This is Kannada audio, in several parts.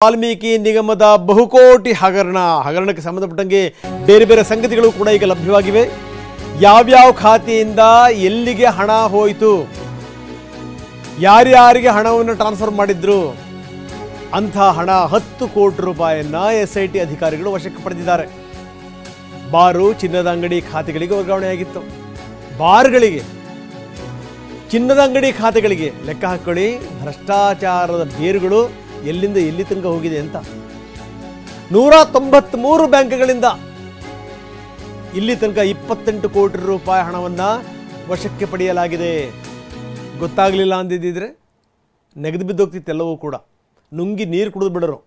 ವಾಲ್ಮೀಕಿ ನಿಗಮದ ಬಹುಕೋಟಿ ಹಗರಣಕ್ಕೆ ಸಂಬಂಧಪಟ್ಟಂಗೆ ಬೇರೆ ಬೇರೆ ಸಂಗತಿಗಳು ಕೂಡ ಈಗ ಲಭ್ಯವಾಗಿವೆ. ಯಾವ್ಯಾವ ಖಾತೆಯಿಂದ ಎಲ್ಲಿಗೆ ಹಣ ಹೋಯಿತು, ಯಾರ್ಯಾರಿಗೆ ಹಣವನ್ನು ಟ್ರಾನ್ಸ್ಫರ್ ಮಾಡಿದ್ರು ಅಂಥ ಹಣ 10 ಕೋಟಿ ರೂಪಾಯಿಯನ್ನ SIT ಅಧಿಕಾರಿಗಳು ವಶಕ್ಕೆ ಪಡೆದಿದ್ದಾರೆ. ಬಾರು, ಚಿನ್ನದ ಅಂಗಡಿ ಖಾತೆಗಳಿಗೆ ವರ್ಗಾವಣೆಯಾಗಿತ್ತು. ಬಾರ್ಗಳಿಗೆ, ಚಿನ್ನದ ಅಂಗಡಿ ಖಾತೆಗಳಿಗೆ ಲೆಕ್ಕ ಹಾಕೊಳ್ಳಿ. ಭ್ರಷ್ಟಾಚಾರದ ಬೇರುಗಳು ಎಲ್ಲಿಂದ ಎಲ್ಲಿ ತನಕ ಹೋಗಿದೆ ಅಂತ. 193 ಬ್ಯಾಂಕ್ಗಳಿಂದ ಇಲ್ಲಿ ತನಕ 28 ಕೋಟಿ ರೂಪಾಯಿ ಹಣವನ್ನು ವಶಕ್ಕೆ ಪಡೆಯಲಾಗಿದೆ. ಗೊತ್ತಾಗಲಿಲ್ಲ ಅಂದಿದ್ದಿದ್ರೆ ನೆಗೆದು ಬಿದ್ದೋಗ್ತಿತ್ತು ಎಲ್ಲವೂ ಕೂಡ, ನುಂಗಿ ನೀರು ಕುಡಿದು ಬಿಡರು.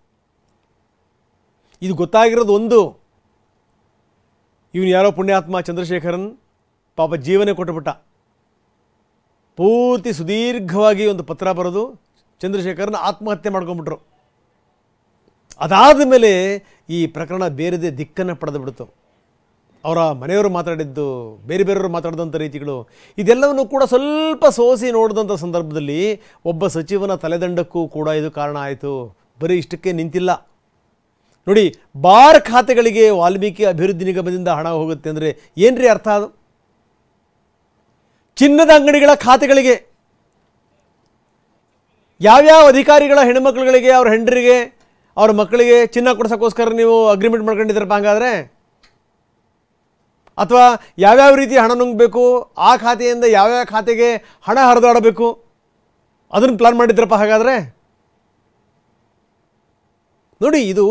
ಇದು ಗೊತ್ತಾಗಿರೋದು ಒಂದು, ಇವನು ಯಾರೋ ಪುಣ್ಯಾತ್ಮ ಚಂದ್ರಶೇಖರನ್ ಪಾಪ ಜೀವನೇ ಕೊಟ್ಟುಬಿಟ್ಟ. ಪೂರ್ತಿ ಸುದೀರ್ಘವಾಗಿ ಒಂದು ಪತ್ರ ಬರೆದು ಚಂದ್ರಶೇಖರನ್ ಆತ್ಮಹತ್ಯೆ ಮಾಡ್ಕೊಂಡ್ಬಿಟ್ರು. ಅದಾದ ಮೇಲೆ ಈ ಪ್ರಕರಣ ಬೇರೆದೇ ದಿಕ್ಕನ್ನು ಪಡೆದು ಬಿಡ್ತು. ಅವರ ಮನೆಯವರು ಮಾತಾಡಿದ್ದು, ಬೇರೆ ಬೇರೆಯವರು ಮಾತಾಡಿದಂಥ ರೀತಿಗಳು, ಇದೆಲ್ಲವನ್ನು ಕೂಡ ಸ್ವಲ್ಪ ಸೋಸಿ ನೋಡಿದಂಥ ಸಂದರ್ಭದಲ್ಲಿ ಒಬ್ಬ ಸಚಿವನ ತಲೆದಂಡಕ್ಕೂ ಕೂಡ ಇದು ಕಾರಣ ಆಯಿತು. ಬರೀ ಇಷ್ಟಕ್ಕೆ ನಿಂತಿಲ್ಲ ನೋಡಿ. ಬಾರ್ ಖಾತೆಗಳಿಗೆ ವಾಲ್ಮೀಕಿ ಅಭಿವೃದ್ಧಿ ನಿಗಮದಿಂದ ಹಣ ಹೋಗುತ್ತೆ ಅಂದರೆ ಏನ್ರಿ ಅರ್ಥ? ಅದು ಚಿನ್ನದ ಅಂಗಡಿಗಳ ಖಾತೆಗಳಿಗೆ ಯಾವ್ಯಾವ ಅಧಿಕಾರಿಗಳ ಹೆಣ್ಣುಮಕ್ಕಳುಗಳಿಗೆ, ಅವ್ರ ಹೆಂಡರಿಗೆ, ಅವ್ರ ಮಕ್ಕಳಿಗೆ ಚಿನ್ನ ಕೊಡ್ಸೋಕ್ಕೋಸ್ಕರ ನೀವು ಅಗ್ರಿಮೆಂಟ್ ಮಾಡ್ಕೊಂಡಿದ್ದೀರಪ್ಪ ಹಾಗಾದರೆ? ಅಥವಾ ಯಾವ್ಯಾವ ರೀತಿ ಹಣ ನುಂಗಬೇಕು, ಆ ಖಾತೆಯಿಂದ ಯಾವ್ಯಾವ ಖಾತೆಗೆ ಹಣ ಹರಿದಾಡಬೇಕು ಅದನ್ನು ಪ್ಲಾನ್ ಮಾಡಿದ್ರಪ್ಪ ಹಾಗಾದರೆ? ನೋಡಿ, ಇದು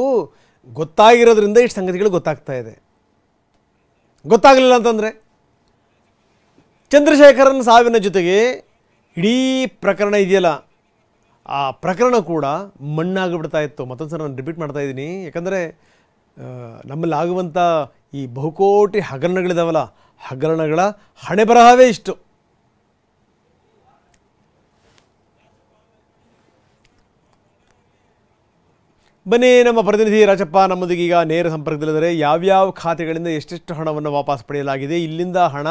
ಗೊತ್ತಾಗಿರೋದ್ರಿಂದ ಇಷ್ಟು ಸಂಗತಿಗಳು ಗೊತ್ತಾಗ್ತಾ ಇದೆ. ಗೊತ್ತಾಗಲಿಲ್ಲ ಅಂತಂದರೆ ಚಂದ್ರಶೇಖರನ್ ಸಾವಿನ ಜೊತೆಗೆ ಇಡೀ ಪ್ರಕರಣ ಇದೆಯಲ್ಲ, ಆ ಪ್ರಕರಣ ಕೂಡ ಮಣ್ಣಾಗಿಬಿಡ್ತಾ ಇತ್ತು. ಮತ್ತೊಂದು ಸಲ ನಾನು ರಿಪೀಟ್ ಮಾಡ್ತಾ ಇದ್ದೀನಿ, ಯಾಕಂದರೆ ನಮ್ಮಲ್ಲಿ ಆಗುವಂಥ ಈ ಬಹುಕೋಟಿ ಹಗರಣಗಳಿದಾವಲ್ಲ, ಹಗರಣಗಳ ಹಣೆಬರಹವೇ ಇಷ್ಟು. ಬನ್ನಿ, ನಮ್ಮ ಪ್ರತಿನಿಧಿ ರಾಜಪ್ಪ ನಮ್ಮೊಂದಿಗೆ ಈಗ ನೇರ ಸಂಪರ್ಕದಲ್ಲಿದ್ದಾರೆ. ಯಾವ್ಯಾವ ಖಾತೆಗಳಿಂದ ಎಷ್ಟೆಷ್ಟು ಹಣವನ್ನು ವಾಪಸ್ ಪಡೆಯಲಾಗಿದೆ, ಇಲ್ಲಿಂದ ಹಣ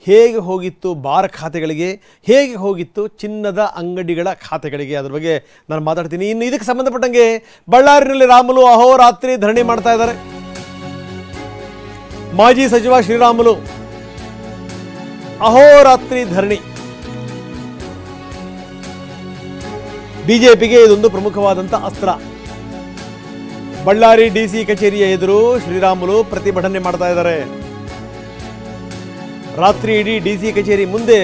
ಹೇಗೆ ಹೋಗಿತ್ತು ಬಾರ್ ಖಾತೆಗಳಿಗೆ, ಹೇಗೆ ಹೋಗಿತ್ತು ಚಿನ್ನದ ಅಂಗಡಿಗಳ ಖಾತೆಗಳಿಗೆ, ಅದ್ರ ಬಗ್ಗೆ ನಾನು ಮಾತಾಡ್ತೀನಿ. ಇನ್ನು ಇದಕ್ಕೆ ಸಂಬಂಧಪಟ್ಟಂಗೆ ಬಳ್ಳಾರಿನಲ್ಲಿ ರಾಮುಲು ಅಹೋರಾತ್ರಿ ಧರಣಿ ಮಾಡ್ತಾ ಇದ್ದಾರೆ. ಮಾಜಿ ಸಚಿವ ಶ್ರೀರಾಮುಲು ಅಹೋರಾತ್ರಿ ಧರಣಿ. ಬಿಜೆಪಿಗೆ ಇದೊಂದು ಪ್ರಮುಖವಾದಂಥ ಅಸ್ತ್ರ. ಬಳ್ಳಾರಿ DC ಕಚೇರಿಯ ಎದುರು ಶ್ರೀರಾಮುಲು ಪ್ರತಿಭಟನೆ ಮಾಡ್ತಾ ಇದ್ದಾರೆ. ರಾತ್ರಿ ಇಡೀ DC ಕಚೇರಿ ಮುಂದೆ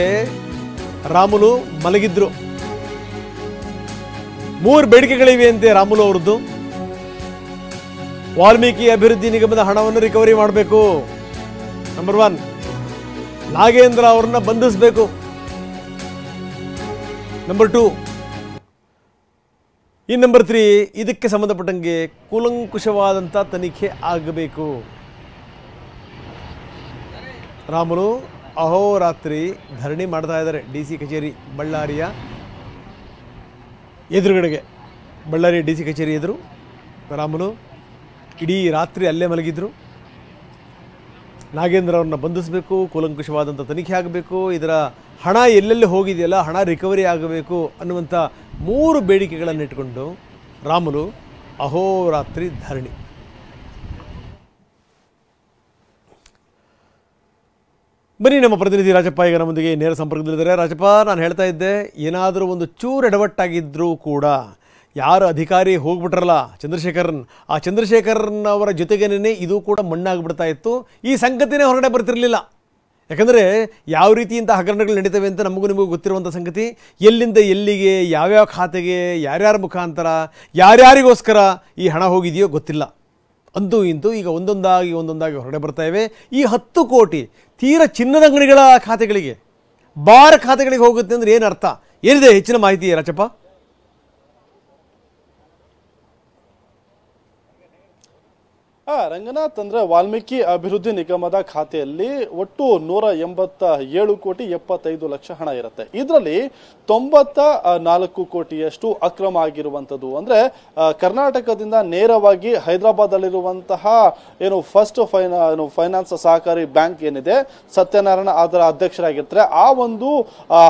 ರಾಮುಲು ಮಲಗಿದ್ರು. 3 ಬೇಡಿಕೆಗಳಿವೆ ಅಂತೆ ರಾಮುಲು ಅವರದ್ದು. ವಾಲ್ಮೀಕಿ ಅಭಿವೃದ್ಧಿ ನಿಗಮದ ಹಣವನ್ನು ರಿಕವರಿ ಮಾಡಬೇಕು. ನಂಬರ್ 1, ನಾಗೇಂದ್ರ ಅವರನ್ನ ಬಂಧಿಸಬೇಕು. ನಂಬರ್ 2, ಈ ನಂಬರ್ 3, ಇದಕ್ಕೆ ಸಂಬಂಧಪಟ್ಟಂಗೆ ಕೂಲಂಕುಷವಾದಂಥ ತನಿಖೆ ಆಗಬೇಕು. ರಾಮುಲು ಅಹೋರಾತ್ರಿ ಧರಣಿ ಮಾಡ್ತಾ ಇದ್ದಾರೆ DC ಕಚೇರಿ ಬಳ್ಳಾರಿಯ ಎದುರುಗಡೆಗೆ. ಬಳ್ಳಾರಿ DC ಕಚೇರಿ ಎದುರು ರಾಮುಲು ಇಡೀ ರಾತ್ರಿ ಅಲ್ಲೇ ಮಲಗಿದ್ರು. ನಾಗೇಂದ್ರ ಅವ್ರನ್ನ ಬಂಧಿಸಬೇಕು, ಕೂಲಂಕುಷವಾದಂಥ ತನಿಖೆ ಆಗಬೇಕು, ಇದರ ಹಣ ಎಲ್ಲೆಲ್ಲಿ ಹೋಗಿದೆಯಲ್ಲ ಹಣ ರಿಕವರಿ ಆಗಬೇಕು ಅನ್ನುವಂಥ 3 ಬೇಡಿಕೆಗಳನ್ನು ಇಟ್ಕೊಂಡು ರಾಮುಲು ಅಹೋರಾತ್ರಿ ಧರಣಿ. ಬನ್ನಿ, ನಮ್ಮ ಪ್ರತಿನಿಧಿ ರಾಜಪ್ಪ ಈಗ ನಮ್ಮೊಂದಿಗೆ ನೇರ ಸಂಪರ್ಕದಲ್ಲಿದ್ದಾರೆ. ರಾಜಪ್ಪ, ನಾನು ಹೇಳ್ತಾ ಇದ್ದೆ, ಏನಾದರೂ ಒಂದು ಚೂರು ಎಡವಟ್ಟಾಗಿದ್ದರೂ ಕೂಡ ಯಾರು ಅಧಿಕಾರಿ ಹೋಗ್ಬಿಟ್ರಲ್ಲ ಚಂದ್ರಶೇಖರನ್, ಆ ಚಂದ್ರಶೇಖರನ್ ಅವರ ಜೊತೆಗೇನೆ ಇದು ಕೂಡ ಮಣ್ಣಾಗ್ಬಿಡ್ತಾ ಇತ್ತು. ಈ ಸಂಗತಿನೇ ಹೊರಗಡೆ ಬರ್ತಿರಲಿಲ್ಲ. ಯಾಕಂದರೆ ಯಾವ ರೀತಿ ಇಂಥ ಹಗರಣಗಳು ನಡೀತವೆ ಅಂತ ನಿಮಗೂ ಗೊತ್ತಿರುವಂಥ ಸಂಗತಿ. ಎಲ್ಲಿಂದ ಎಲ್ಲಿಗೆ, ಯಾವ್ಯಾವ ಖಾತೆಗೆ, ಯಾರ್ಯಾರ ಮುಖಾಂತರ, ಯಾರ್ಯಾರಿಗೋಸ್ಕರ ಈ ಹಣ ಹೋಗಿದೆಯೋ ಗೊತ್ತಿಲ್ಲ. ಅಂತೂ ಇಂತೂ ಈಗ ಒಂದೊಂದಾಗಿ ಹೊರಗಡೆ ಬರ್ತಾ ಇವೆ. ಈ 10 ಕೋಟಿ ತೀರ ಚಿನ್ನದ ಅಂಗಡಿಗಳ ಖಾತೆಗಳಿಗೆ, ಬಾರ್ ಖಾತೆಗಳಿಗೆ ಹೋಗುತ್ತೆ ಅಂದರೆ ಏನು ಅರ್ಥ? ಏನಿದೆ ಹೆಚ್ಚಿನ ಮಾಹಿತಿ ರಾಜಪ್ಪ? ರಂಗನಾಥ್ ಅಂದ್ರೆ ವಾಲ್ಮೀಕಿ ಅಭಿವೃದ್ಧಿ ನಿಗಮದ ಖಾತೆಯಲ್ಲಿ ಒಟ್ಟು 187,75,00,000 ಹಣ ಇರುತ್ತೆ. ಇದರಲ್ಲಿ 94 ಕೋಟಿಯಷ್ಟು ಅಕ್ರಮ ಆಗಿರುವಂತದ್ದು. ಅಂದ್ರೆ ಕರ್ನಾಟಕದಿಂದ ನೇರವಾಗಿ ಹೈದರಾಬಾದ್ ಅಲ್ಲಿರುವಂತಹ ಫಸ್ಟ್ ಫೈನಾನ್ಸ್ ಸಹಕಾರಿ ಬ್ಯಾಂಕ್ ಏನಿದೆ, ಸತ್ಯನಾರಾಯಣ ಅದರ ಅಧ್ಯಕ್ಷರಾಗಿರ್ತಾರೆ. ಆ ಒಂದು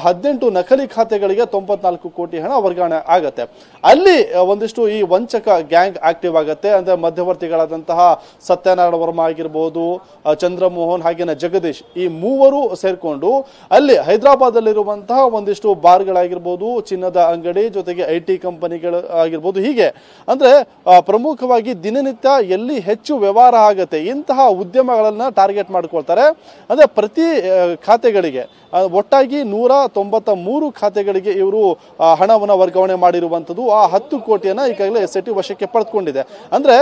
18 ನಕಲಿ ಖಾತೆಗಳಿಗೆ 94 ಕೋಟಿ ಹಣ ವರ್ಗಾವಣೆ ಆಗತ್ತೆ. ಅಲ್ಲಿ ಒಂದಿಷ್ಟು ಈ ವಂಚಕ ಗ್ಯಾಂಗ್ ಆಕ್ಟಿವ್ ಆಗತ್ತೆ. ಅಂದ್ರೆ ಮಧ್ಯವರ್ತಿಗಳಾದಂತಹ ಸತ್ಯನಾರಾಯಣ ವರ್ಮಾ ಆಗಿರಬಹುದು, ಚಂದ್ರಮೋಹನ್ ಹಾಗೇನೆ ಜಗದೀಶ್, ಈ ಮೂವರು ಸೇರ್ಕೊಂಡು ಅಲ್ಲಿ ಹೈದರಾಬಾದ್ ಅಲ್ಲಿರುವಂತಹ ಒಂದಿಷ್ಟು ಬಾರ್ಗಳಾಗಿರ್ಬೋದು, ಚಿನ್ನದ ಅಂಗಡಿ ಜೊತೆಗೆ IT ಕಂಪನಿಗಳು ಆಗಿರ್ಬೋದು, ಹೀಗೆ ಅಂದ್ರೆ ಪ್ರಮುಖವಾಗಿ ದಿನನಿತ್ಯ ಎಲ್ಲಿ ಹೆಚ್ಚು ವ್ಯವಹಾರ ಆಗತ್ತೆ ಇಂತಹ ಉದ್ಯಮಗಳನ್ನ ಟಾರ್ಗೆಟ್ ಮಾಡ್ಕೊಳ್ತಾರೆ. ಅಂದ್ರೆ ಪ್ರತಿ ಖಾತೆಗಳಿಗೆ ಒಟ್ಟಾಗಿ 193 ಖಾತೆಗಳಿಗೆ ಇವರು ಹಣವನ್ನು ವರ್ಗಾವಣೆ ಮಾಡಿರುವಂತದ್ದು. ಆ 10 ಕೋಟಿಯನ್ನ ಈಗಾಗಲೇ SIT ವಶಕ್ಕೆ ಪಡೆದುಕೊಂಡಿದೆ. ಅಂದ್ರೆ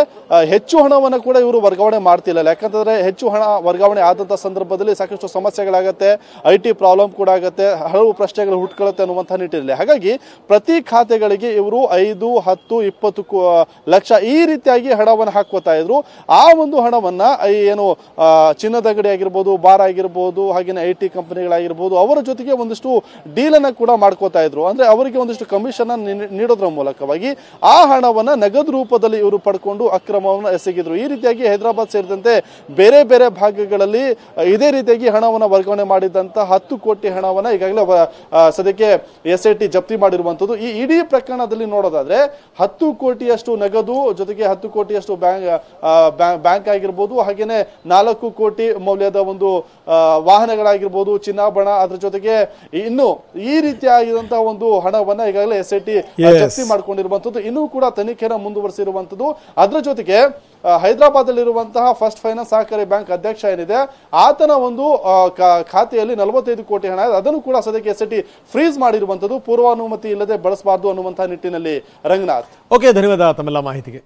ಹೆಚ್ಚು ಹಣವನ್ನು ಕೂಡ ಇವರು ವರ್ಗಾವಣೆ ಮಾಡ್ತಿಲ್ಲ. ಯಾಕಂತಂದ್ರೆ ಹೆಚ್ಚು ಹಣ ವರ್ಗಾವಣೆ ಆದಂತ ಸಂದರ್ಭದಲ್ಲಿ ಸಾಕಷ್ಟು ಸಮಸ್ಯೆಗಳಾಗತ್ತೆ, IT ಪ್ರಾಬ್ಲಮ್ ಕೂಡ ಆಗತ್ತೆ, ಹಲವು ಪ್ರಶ್ನೆಗಳು ಹುಟ್ಕೊಳ್ಳುತ್ತೆ ಅನ್ನುವಂತಹ ನಿಟ್ಟಿನಲ್ಲಿ. ಹಾಗಾಗಿ ಪ್ರತಿ ಖಾತೆಗಳಿಗೆ ಇವರು 5, 10, 20 ಲಕ್ಷ ಈ ರೀತಿಯಾಗಿ ಹಣವನ್ನು ಹಾಕೋತಾ ಇದ್ರು. ಆ ಒಂದು ಹಣವನ್ನ ಚಿನ್ನದ ಅಂಗಡಿ ಆಗಿರ್ಬೋದು, ಬಾರ್ ಆಗಿರ್ಬೋದು, ಹಾಗೇನೆ IT ಕಂಪನಿಗಳಾಗಿರ್ಬೋದು, ಅವರ ಜೊತೆಗೆ ಒಂದಿಷ್ಟು ಡೀಲ್ ಅನ್ನ ಕೂಡ ಮಾಡ್ಕೋತಾ ಇದ್ರು. ಅಂದ್ರೆ ಅವರಿಗೆ ಒಂದಿಷ್ಟು ಕಮಿಷನ್ ನೀಡೋದ್ರ ಮೂಲಕವಾಗಿ ಆ ಹಣವನ್ನ ನಗದು ರೂಪದಲ್ಲಿ ಇವರು ಪಡ್ಕೊಂಡು ಅಕ್ರಮವನ್ನು ಎಸಗಿದ್ರು. ಈ ರೀತಿಯಾಗಿ ಹೈದರಾಬಾದ್ ಸೇರಿದಂತೆ ಬೇರೆ ಬೇರೆ ಭಾಗಗಳಲ್ಲಿ ಇದೇ ರೀತಿಯಾಗಿ ಹಣವನ್ನು ವರ್ಗಾವಣೆ ಮಾಡಿದಂತ 10 ಕೋಟಿ ಹಣವನ್ನ ಈಗಾಗಲೇ ಸದ್ಯಕ್ಕೆ SIT ಜಪ್ತಿ ಮಾಡಿರುವಂತದ್ದು. ಈ ಇಡೀ ಪ್ರಕರಣದಲ್ಲಿ ನೋಡೋದಾದ್ರೆ 10 ಕೋಟಿಯಷ್ಟು ನಗದು ಜೊತೆಗೆ 10 ಕೋಟಿಯಷ್ಟು ಬ್ಯಾಂಕ್ ಆಗಿರ್ಬೋದು, ಹಾಗೇನೆ 4 ಕೋಟಿ ಮೌಲ್ಯದ ಒಂದು ವಾಹನಗಳಾಗಿರ್ಬೋದು, ಚಿನ್ನಾಭರಣ, ಅದ್ರ ಜೊತೆಗೆ ಇನ್ನು ಈ ರೀತಿಯಾಗಿರುವಂತಹ ಒಂದು ಹಣವನ್ನ ಈಗಾಗಲೇ SIT ಜಪ್ತಿ ಮಾಡ್ಕೊಂಡಿರುವಂತದ್ದು. ಇನ್ನೂ ಕೂಡ ತನಿಖೆನ ಮುಂದುವರಿಸಿರುವಂತದ್ದು. ಅದ್ರ ಜೊತೆಗೆ ಹೈದರಾಬಾದ್ ಅಲ್ಲಿರುವಂತಹ ಫಸ್ಟ್ ಫೈನಾನ್ಸ್ ಸಹಕಾರಿ ಬ್ಯಾಂಕ್ ಅಧ್ಯಕ್ಷ ಏನಿದೆ, ಆತನ ಒಂದು ಖಾತೆಯಲ್ಲಿ 45 ಕೋಟಿ ಹಣ ಇದೆ. ಅದನ್ನು ಕೂಡ ಸದ್ಯಕ್ಕೆ SIT ಫ್ರೀಸ್ ಮಾಡಿರುವಂತದ್ದು. ಪೂರ್ವಾನುಮತಿ ಇಲ್ಲದೆ ಬಳಸಬಾರದು ಅನ್ನುವಂತಹ ನಿಟ್ಟಿನಲ್ಲಿ. ರಂಗನಾಥ್, ಓಕೆ, ಧನ್ಯವಾದ ತಮ್ಮೆಲ್ಲ ಮಾಹಿತಿಗೆ.